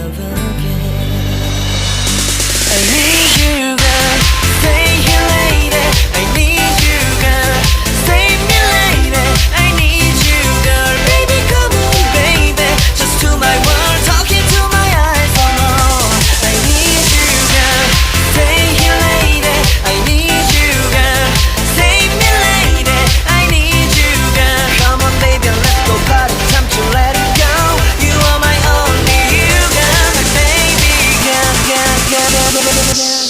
love again. I need you, girl. Stay here, lady. I need you, girl. Save me, lady. I need you, girl. Baby, come on, baby. Just to my world, talking to my eyes. Oh, I need you, girl. Stay here, lady. I need you, girl. Save me, lady. I need you, girl. Come on, baby, let's go party. Time to let it go. You are my only you, girl. My baby, girl, girl, girl, girl, girl, girl.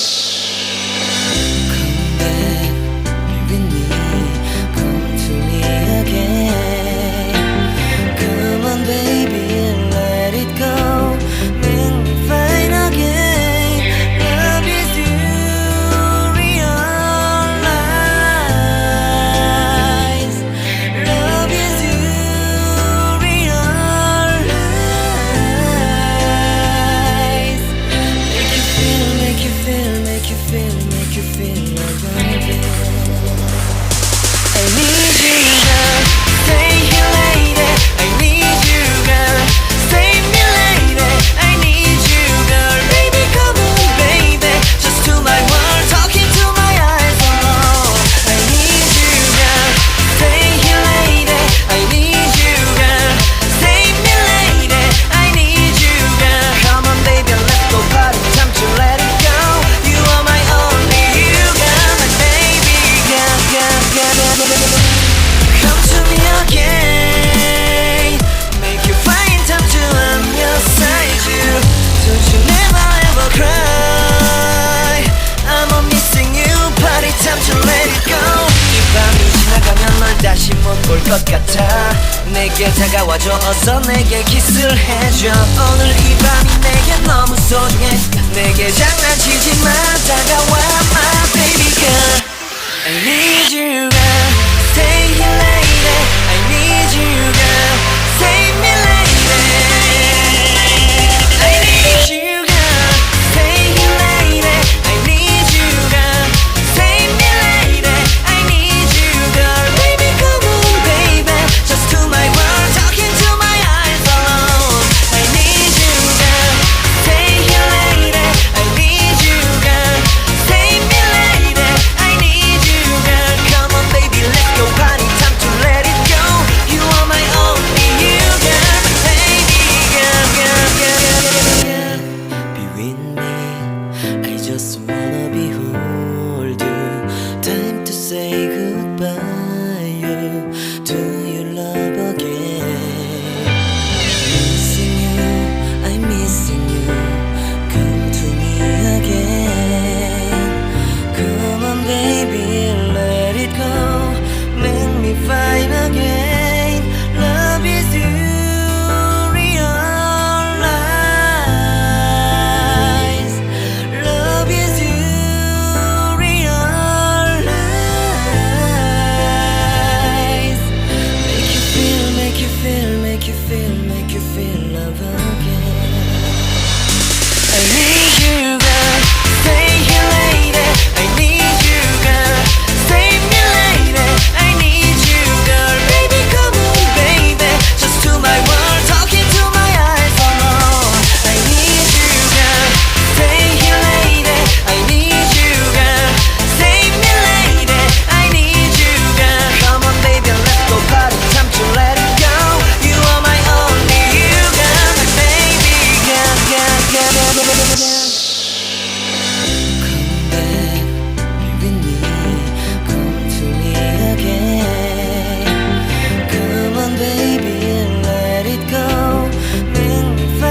다시 못 볼 것 같아. 내게 다가와줘. 어서 내게 키스를 해줘. 오늘 이 밤이 내게 너무 소중해. 내게 장난치지 마. 다가와 my baby girl. I need you girl. Stay here lady. I need you girl.